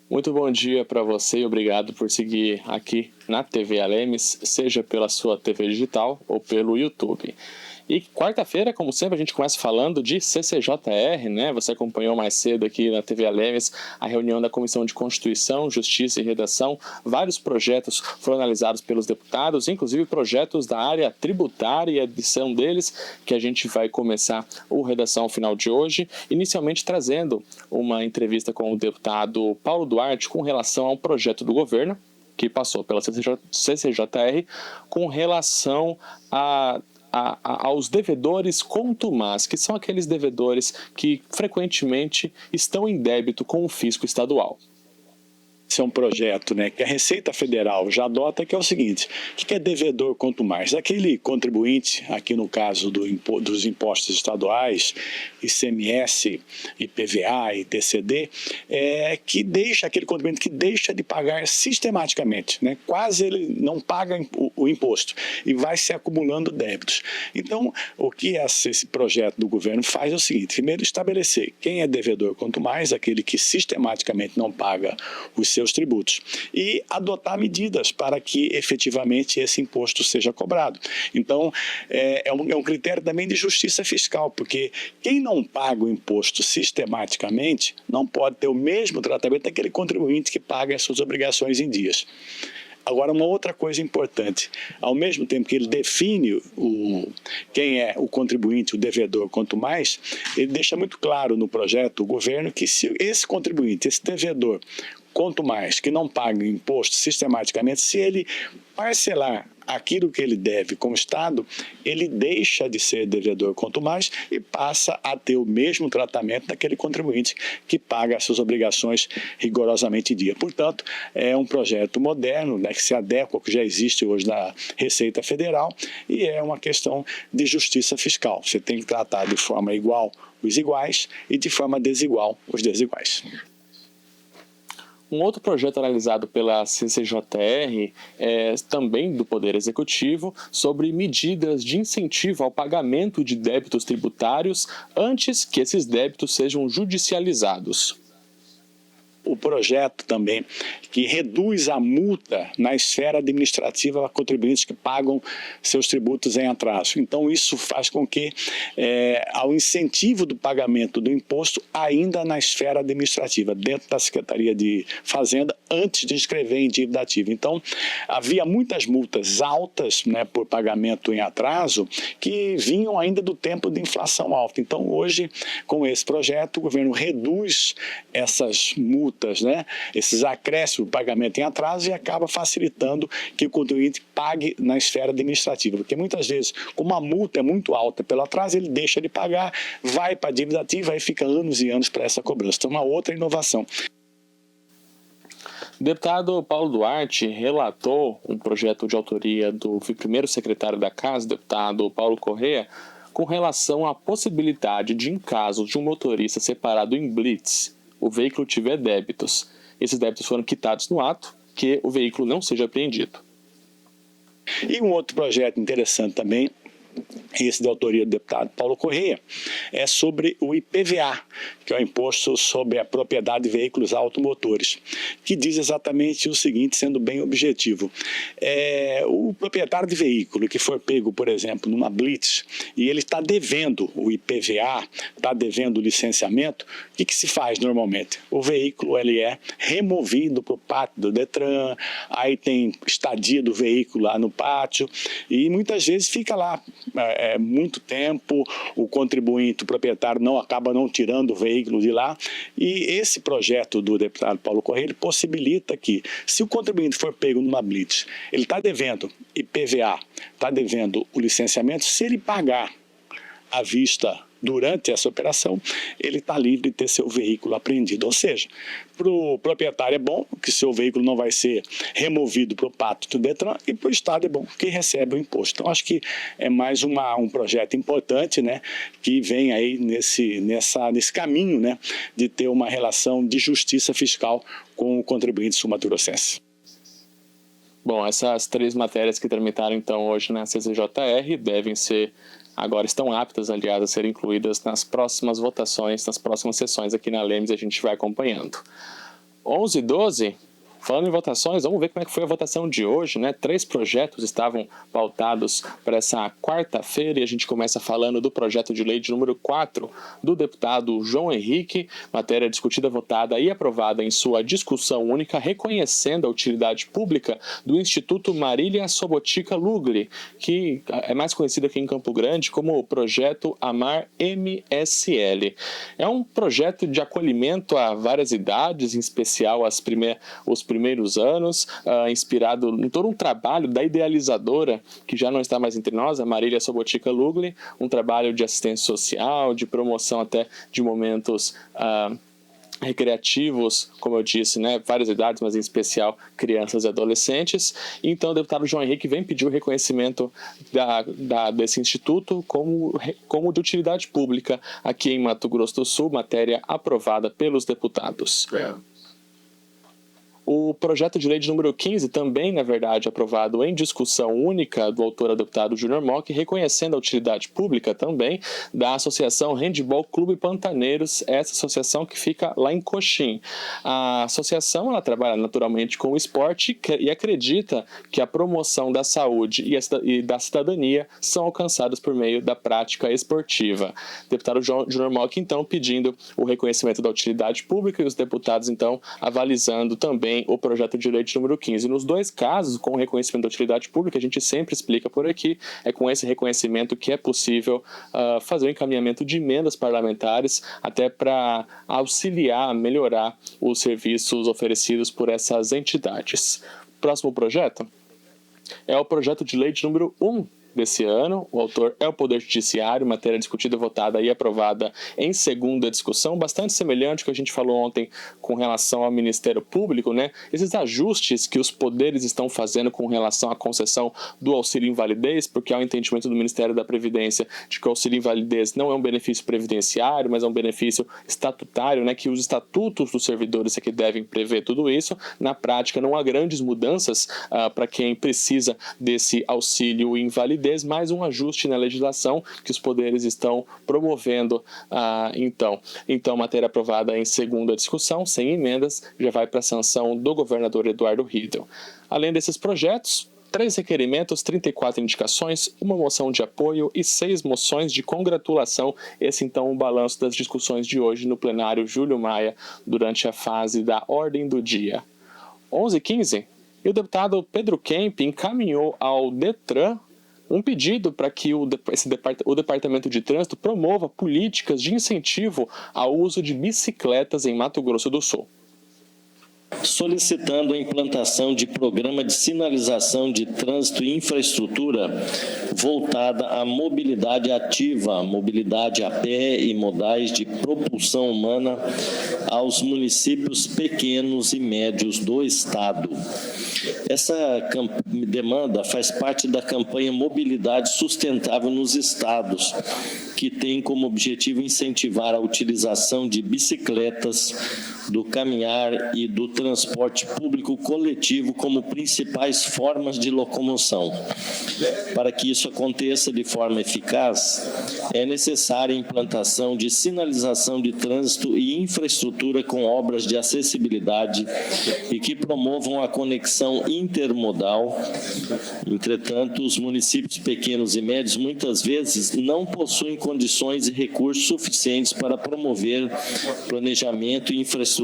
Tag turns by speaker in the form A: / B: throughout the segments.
A: Muito bom dia para você e obrigado por seguir aqui na TV Alemes, seja pela sua TV digital ou pelo YouTube. E quarta-feira, como sempre, a gente começa falando de CCJR, né? Você acompanhou mais cedo aqui na TV Alemes a reunião da Comissão de Constituição, Justiça e Redação. Vários projetos foram analisados pelos deputados, inclusive projetos da área tributária e a edição deles, que a gente vai começar o Redação ao final de hoje, inicialmente trazendo uma entrevista com o deputado Paulo Duarte com relação a um projeto do governo que passou pela CCJR com relação aos devedores contumaz, que são aqueles devedores que frequentemente estão em débito com o fisco estadual.
B: Esse é um projeto, que a Receita Federal já adota, que é o seguinte: o que é devedor contumaz? Aquele contribuinte, aqui no caso dos impostos estaduais, ICMS, IPVA e TCD, que deixa, aquele contribuinte que deixa de pagar sistematicamente, quase ele não paga o imposto e vai se acumulando débitos. Então, o que esse projeto do governo faz é o seguinte: primeiro, estabelecer quem é devedor contumaz, aquele que sistematicamente não paga os seus tributos, e adotar medidas para que efetivamente esse imposto seja cobrado. Então, é um critério também de justiça fiscal, porque quem não paga o imposto sistematicamente não pode ter o mesmo tratamento daquele contribuinte que paga as suas obrigações em dias. Agora, uma outra coisa importante: ao mesmo tempo que ele define quem é o contribuinte, o devedor contumaz, ele deixa muito claro no projeto, o governo, que se esse contribuinte, esse devedor contumaz, que não paga imposto sistematicamente, se ele parcelar aquilo que ele deve com o Estado, ele deixa de ser devedor contumaz e passa a ter o mesmo tratamento daquele contribuinte que paga as suas obrigações rigorosamente em dia. Portanto, é um projeto moderno, que se adequa ao que já existe hoje na Receita Federal, e é uma questão de justiça fiscal. Você tem que tratar de forma igual os iguais e de forma desigual os desiguais.
A: Um outro projeto analisado pela CCJR é também do Poder Executivo sobre medidas de incentivo ao pagamento de débitos tributários antes que esses débitos sejam judicializados.
B: O projeto também que reduz a multa na esfera administrativa a contribuintes que pagam seus tributos em atraso. Então, isso faz com que há um incentivo do pagamento do imposto ainda na esfera administrativa, dentro da Secretaria de Fazenda, antes de inscrever em dívida ativa. Então, havia muitas multas altas, por pagamento em atraso, que vinham ainda do tempo de inflação alta. Então, hoje, com esse projeto, o governo reduz essas multas, esses acréscimos do pagamento em atraso, e acaba facilitando que o contribuinte pague na esfera administrativa. Porque muitas vezes, como a multa é muito alta pelo atraso, ele deixa de pagar, vai para a dívida ativa e fica anos e anos para essa cobrança. Então, uma outra inovação.
A: O deputado Paulo Duarte relatou um projeto de autoria do primeiro secretário da Casa, deputado Paulo Corrêa, com relação à possibilidade de, em caso de um motorista separado em blitz, o veículo tiver débitos, esses débitos foram quitados no ato, que o veículo não seja apreendido.
B: E um outro projeto interessante também, esse de autoria do deputado Paulo Corrêa, é sobre o IPVA, que é o Imposto sobre a Propriedade de Veículos Automotores, que diz exatamente o seguinte, sendo bem objetivo: o proprietário de veículo que for pego, por exemplo, numa blitz, e ele está devendo o IPVA, está devendo o licenciamento, o que se faz normalmente? O veículo ele é removido para o pátio do Detran, aí tem estadia do veículo lá no pátio, e muitas vezes fica lá muito tempo, o contribuinte, o proprietário, acaba não tirando o veículo de lá. E esse projeto do deputado Paulo Corrêa, ele possibilita que, se o contribuinte for pego numa blitz, ele está devendo IPVA, está devendo o licenciamento, se ele pagar à vista durante essa operação, ele está livre de ter seu veículo apreendido. Ou seja, para o proprietário é bom que seu veículo não vai ser removido para o pátio do Detran, e para o Estado é bom que recebe o imposto. Então, acho que é mais um projeto importante, que vem aí nesse caminho, de ter uma relação de justiça fiscal com o contribuinte sul-mato-grossense.
A: Bom, essas três matérias que tramitaram então hoje na CCJR agora estão aptas, aliás, a serem incluídas nas próximas votações, nas próximas sessões aqui na Alemes, e a gente vai acompanhando. 11h12. Falando em votações, vamos ver como é que foi a votação de hoje, né? 3 projetos estavam pautados para essa quarta-feira e a gente começa falando do projeto de lei de número 4 do deputado João Henrique, matéria discutida, votada e aprovada em sua discussão única, reconhecendo a utilidade pública do Instituto Marília Sobotica Lugli, que é mais conhecido aqui em Campo Grande como o projeto Amar MSL. É um projeto de acolhimento a várias idades, em especial os primeiros anos, inspirado em todo um trabalho da idealizadora, que já não está mais entre nós, a Marília Sobotica Lugli, um trabalho de assistência social, de promoção até de momentos recreativos, como eu disse, né, várias idades, mas em especial crianças e adolescentes. Então o deputado João Henrique vem pedir o reconhecimento desse instituto como de utilidade pública aqui em Mato Grosso do Sul, matéria aprovada pelos deputados. O projeto de lei de número 15, também, na verdade, aprovado em discussão única do autor, deputado Júnior Mock, reconhecendo a utilidade pública também da Associação Handebol Clube Pantaneiros, essa associação que fica lá em Coxim. A associação ela trabalha naturalmente com o esporte e acredita que a promoção da saúde e da cidadania são alcançadas por meio da prática esportiva. O deputado Júnior Mock, então, pedindo o reconhecimento da utilidade pública e os deputados, então, avalizando também o projeto de lei de número 15. Nos 2 casos, com o reconhecimento da utilidade pública, a gente sempre explica por aqui, é com esse reconhecimento que é possível fazer o encaminhamento de emendas parlamentares até para auxiliar, melhorar os serviços oferecidos por essas entidades. Próximo projeto é o projeto de lei de número 1 desse ano. O autor é o Poder Judiciário, matéria discutida, votada e aprovada em segunda discussão, bastante semelhante ao que a gente falou ontem com relação ao Ministério Público, né? Esses ajustes que os poderes estão fazendo com relação à concessão do auxílio invalidez, porque há o entendimento do Ministério da Previdência de que o auxílio invalidez não é um benefício previdenciário, mas é um benefício estatutário, né? Que os estatutos dos servidores é que devem prever tudo isso. Na prática, não há grandes mudanças para quem precisa desse auxílio invalidez, mais um ajuste na legislação que os poderes estão promovendo. Então, matéria aprovada em segunda discussão, sem emendas, já vai para a sanção do governador Eduardo Riedel. Além desses projetos, 3 requerimentos, 34 indicações, uma moção de apoio e 6 moções de congratulação. Esse, então, o balanço das discussões de hoje no plenário Júlio Maia, durante a fase da ordem do dia. 11h15, e o deputado Pedro Kemp encaminhou ao Detran um pedido para que o Departamento de Trânsito promova políticas de incentivo ao uso de bicicletas em Mato Grosso do Sul.
C: Solicitando a implantação de programa de sinalização de trânsito e infraestrutura voltada à mobilidade ativa, mobilidade a pé e modais de propulsão humana aos municípios pequenos e médios do Estado. Essa demanda faz parte da campanha Mobilidade Sustentável nos Estados, que tem como objetivo incentivar a utilização de bicicletas, do caminhar e do transporte público coletivo como principais formas de locomoção. Para que isso aconteça de forma eficaz, é necessária a implantação de sinalização de trânsito e infraestrutura com obras de acessibilidade e que promovam a conexão intermodal. Entretanto, os municípios pequenos e médios muitas vezes não possuem condições e recursos suficientes para promover planejamento e infraestrutura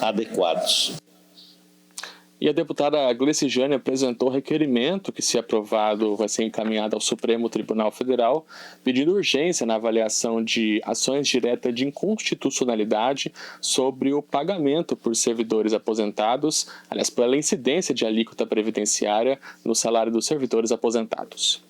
C: adequados.
A: E a deputada Gleice Jane apresentou requerimento que, se aprovado, vai ser encaminhado ao Supremo Tribunal Federal, pedindo urgência na avaliação de ações diretas de inconstitucionalidade sobre o pagamento por servidores aposentados, aliás, pela incidência de alíquota previdenciária no salário dos servidores aposentados.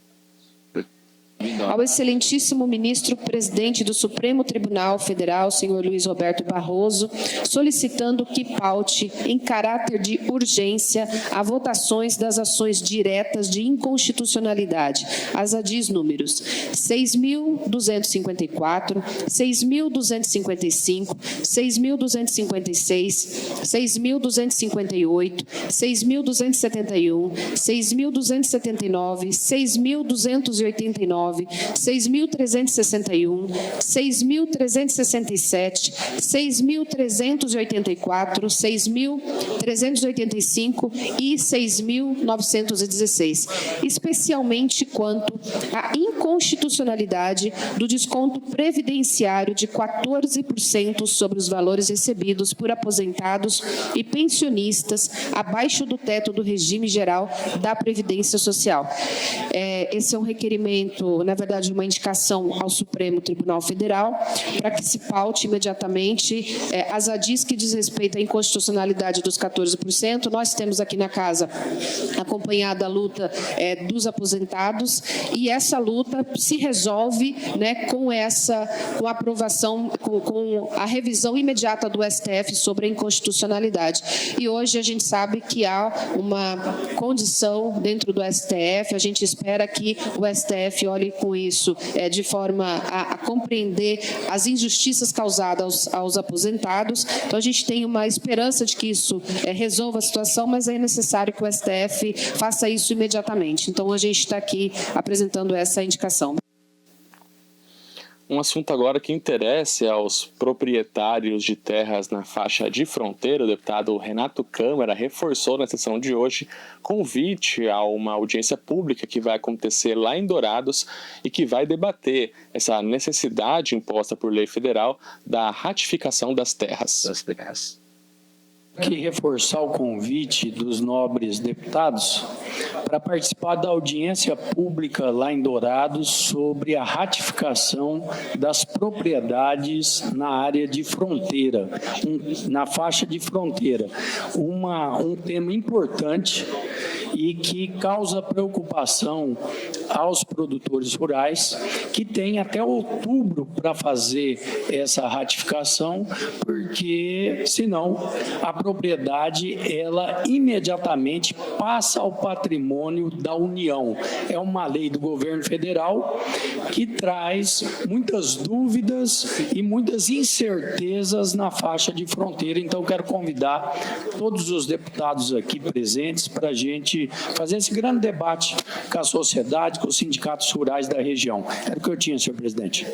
D: Ao excelentíssimo ministro presidente do Supremo Tribunal Federal, senhor Luiz Roberto Barroso, solicitando que paute em caráter de urgência a votações das ações diretas de inconstitucionalidade, as ADIs números 6.254, 6.255, 6.256, 6.258, 6.271, 6.279, 6.289, 6.369, 6.361, 6.367, 6.384, 6.385 e 6.916, especialmente quanto à inconstitucionalidade do desconto previdenciário de 14% sobre os valores recebidos por aposentados e pensionistas abaixo do teto do regime geral da Previdência Social. Esse é um requerimento, na verdade, uma indicação ao Supremo Tribunal Federal para que se paute imediatamente as ADIs que diz respeito à inconstitucionalidade dos 14%. Nós temos aqui na Casa acompanhado a luta dos aposentados e essa luta se resolve, né, com a aprovação, com a revisão imediata do STF sobre a inconstitucionalidade. E hoje a gente sabe que há uma condição dentro do STF, a gente espera que o STF olhe com isso de forma a compreender as injustiças causadas aos aposentados. Então a gente tem uma esperança de que isso resolva a situação, mas é necessário que o STF faça isso imediatamente. Então a gente está aqui apresentando essa indicação.
A: Um assunto agora que interessa aos proprietários de terras na faixa de fronteira. O deputado Renato Câmara reforçou na sessão de hoje convite a uma audiência pública que vai acontecer lá em Dourados e que vai debater essa necessidade imposta por lei federal da ratificação das terras.
E: Aqui reforçar o convite dos nobres deputados para participar da audiência pública lá em Dourados sobre a ratificação das propriedades na área de fronteira, na faixa de fronteira. Um tema importante e que causa preocupação aos produtores rurais, que tem até outubro para fazer essa ratificação, porque senão a propriedade ela imediatamente passa ao patrimônio da União. É uma lei do governo federal que traz muitas dúvidas e muitas incertezas na faixa de fronteira. Então, quero convidar todos os deputados aqui presentes para a gente fazer esse grande debate com a sociedade, com os sindicatos rurais da região. Era o que eu tinha, senhor presidente.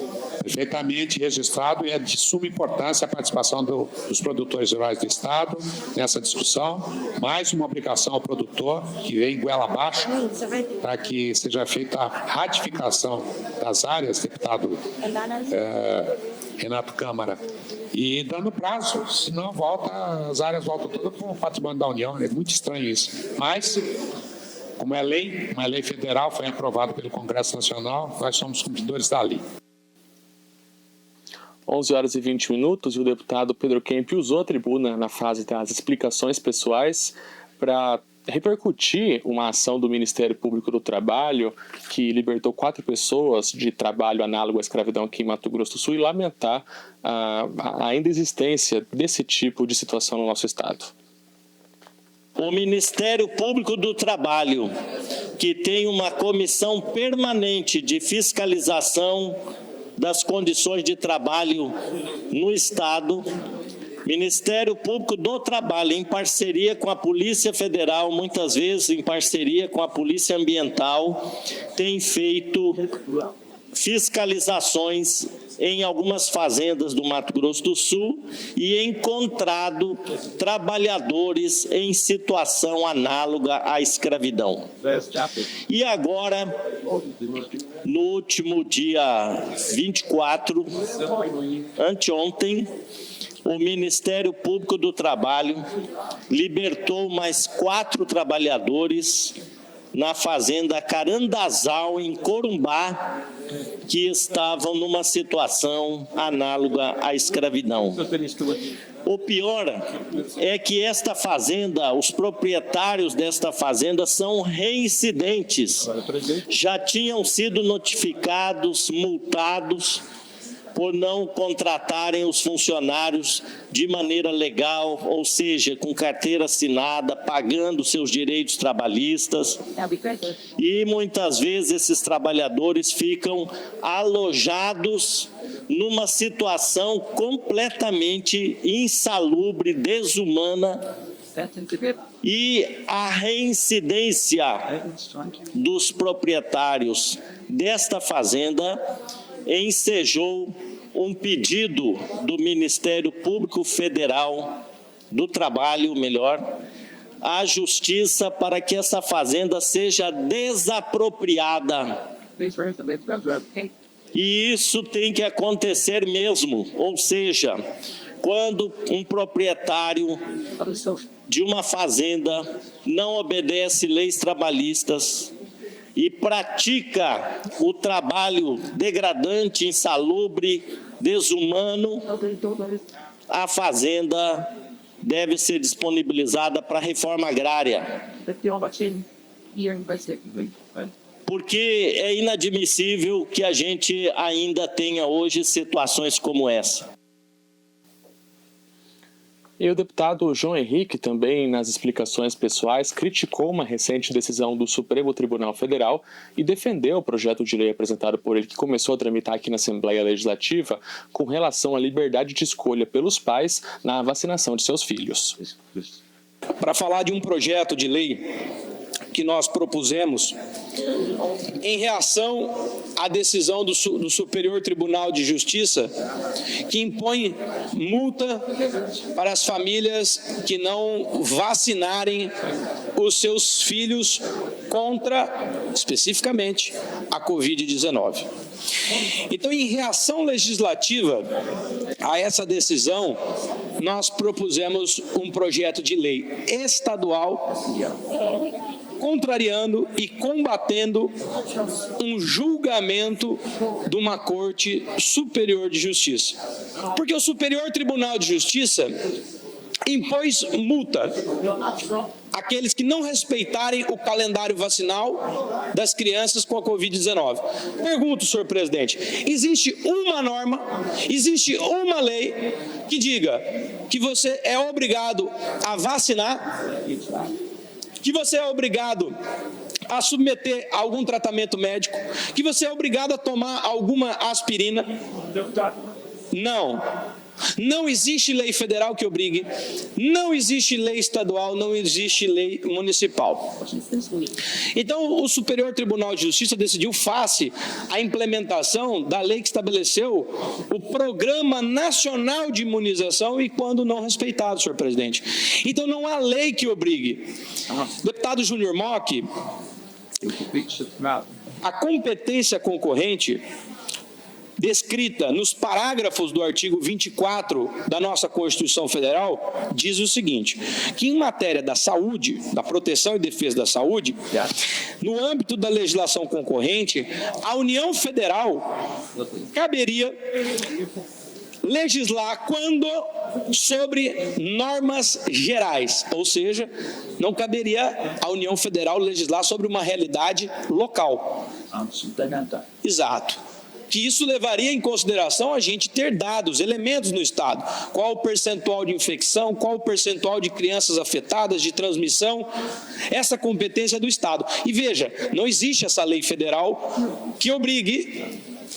F: Perfeitamente registrado, e é de suma importância a participação dos produtores rurais do Estado nessa discussão. Mais uma obrigação ao produtor, que vem goela abaixo, para que seja feita a ratificação das áreas, deputado Renato Câmara. E dando prazo, senão as áreas voltam todas para o patrimônio da União. É muito estranho isso. Mas, como é lei, uma lei federal, foi aprovada pelo Congresso Nacional, nós somos cumpridores da lei.
A: 11h20, e o deputado Pedro Kemp usou a tribuna na fase das explicações pessoais para repercutir uma ação do Ministério Público do Trabalho que libertou 4 pessoas de trabalho análogo à escravidão aqui em Mato Grosso do Sul e lamentar a ainda existência desse tipo de situação no nosso estado.
C: O Ministério Público do Trabalho, que tem uma comissão permanente de fiscalização das condições de trabalho no Estado, Ministério Público do Trabalho, em parceria com a Polícia Federal, muitas vezes em parceria com a Polícia Ambiental, tem feito fiscalizações em algumas fazendas do Mato Grosso do Sul e encontrado trabalhadores em situação análoga à escravidão. E agora, no último dia 24, anteontem, o Ministério Público do Trabalho libertou mais 4 trabalhadores na fazenda Carandazal, em Corumbá, que estavam numa situação análoga à escravidão. O pior é que esta fazenda, os proprietários desta fazenda são reincidentes. Já tinham sido notificados, multados, por não contratarem os funcionários de maneira legal, ou seja, com carteira assinada, pagando seus direitos trabalhistas. E muitas vezes esses trabalhadores ficam alojados numa situação completamente insalubre, desumana, e a reincidência dos proprietários desta fazenda ensejou um pedido do Ministério Público Federal do Trabalho, à Justiça, para que essa fazenda seja desapropriada. E isso tem que acontecer mesmo, ou seja, quando um proprietário de uma fazenda não obedece leis trabalhistas e pratica o trabalho degradante, insalubre, desumano, a fazenda deve ser disponibilizada para a reforma agrária. Porque é inadmissível que a gente ainda tenha hoje situações como essa.
A: E o deputado João Henrique, também nas explicações pessoais, criticou uma recente decisão do Supremo Tribunal Federal e defendeu o projeto de lei apresentado por ele, que começou a tramitar aqui na Assembleia Legislativa, com relação à liberdade de escolha pelos pais na vacinação de seus filhos.
G: Para falar de um projeto de lei que nós propusemos em reação à decisão do Superior Tribunal de Justiça, que impõe multa para as famílias que não vacinarem os seus filhos contra, especificamente, a Covid-19. Então, em reação legislativa a essa decisão, nós propusemos um projeto de lei estadual contrariando e combatendo um julgamento de uma Corte Superior de Justiça. Porque o Superior Tribunal de Justiça impôs multa àqueles que não respeitarem o calendário vacinal das crianças com a Covid-19. Pergunto, senhor presidente, existe uma norma, existe uma lei que diga que você é obrigado a vacinar, que você é obrigado a submeter a algum tratamento médico, que você é obrigado a tomar alguma aspirina? Não. Não existe lei federal que obrigue, não existe lei estadual, não existe lei municipal. Então, o Superior Tribunal de Justiça decidiu face à implementação da lei que estabeleceu o Programa Nacional de Imunização e quando não respeitado, senhor presidente. Então, não há lei que obrigue. Deputado Júnior Mock, a competência concorrente descrita nos parágrafos do artigo 24 da nossa Constituição Federal, diz o seguinte, que em matéria da saúde, da proteção e defesa da saúde, no âmbito da legislação concorrente, a União Federal caberia legislar quando sobre normas gerais, ou seja, não caberia à União Federal legislar sobre uma realidade local. Exato. Que isso levaria em consideração a gente ter dados, elementos no Estado. Qual o percentual de infecção, qual o percentual de crianças afetadas, de transmissão. Essa competência é do Estado. E veja, não existe essa lei federal que obrigue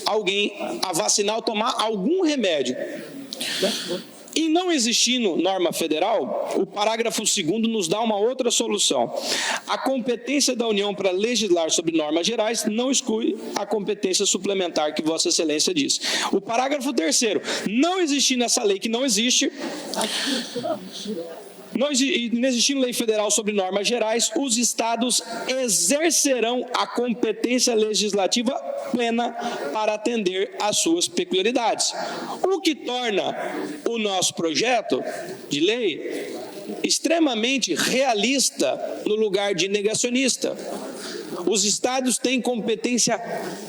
G: alguém a vacinar ou tomar algum remédio. E não existindo norma federal, o parágrafo 2º nos dá uma outra solução. A competência da União para legislar sobre normas gerais não exclui a competência suplementar que Vossa Excelência diz. O parágrafo 3º, não existindo essa lei que não existe, não existindo lei federal sobre normas gerais, os estados exercerão a competência legislativa plena para atender às suas peculiaridades. O que torna o nosso projeto de lei extremamente realista no lugar de negacionista. Os estados têm competência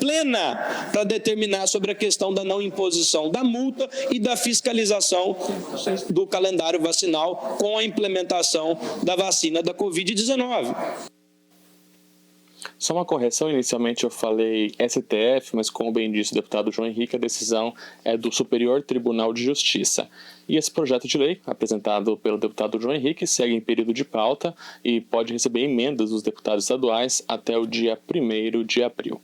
G: plena para determinar sobre a questão da não imposição da multa e da fiscalização do calendário vacinal com a implementação da vacina da Covid-19.
A: Só uma correção, inicialmente eu falei STF, mas como bem disse o deputado João Henrique, a decisão é do Superior Tribunal de Justiça. E esse projeto de lei, apresentado pelo deputado João Henrique, segue em período de pauta e pode receber emendas dos deputados estaduais até o dia 1º de abril.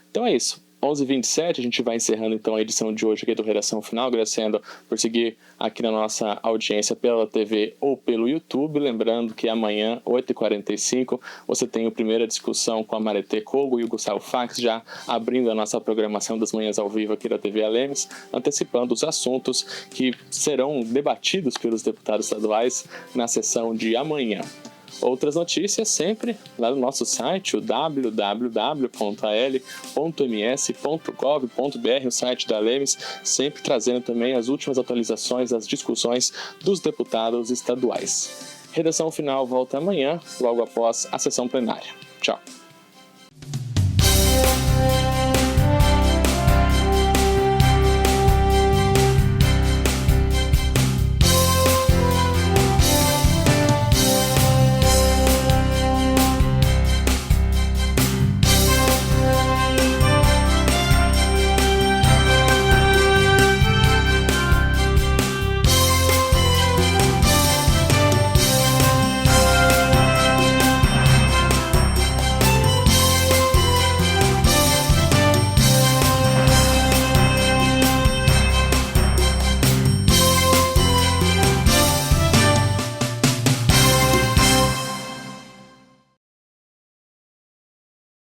A: Então é isso. 11h27, a gente vai encerrando então a edição de hoje aqui do Redação Final, agradecendo por seguir aqui na nossa audiência pela TV ou pelo YouTube. Lembrando que amanhã, 8h45, você tem a primeira discussão com a Maretê Kogo e o Gustavo Fax, já abrindo a nossa programação das manhãs ao vivo aqui da TV Alemes, antecipando os assuntos que serão debatidos pelos deputados estaduais na sessão de amanhã. Outras notícias sempre lá no nosso site, o www.al.ms.gov.br, o site da Alemes, sempre trazendo também as últimas atualizações das discussões dos deputados estaduais. Redação Final volta amanhã, logo após a sessão plenária. Tchau.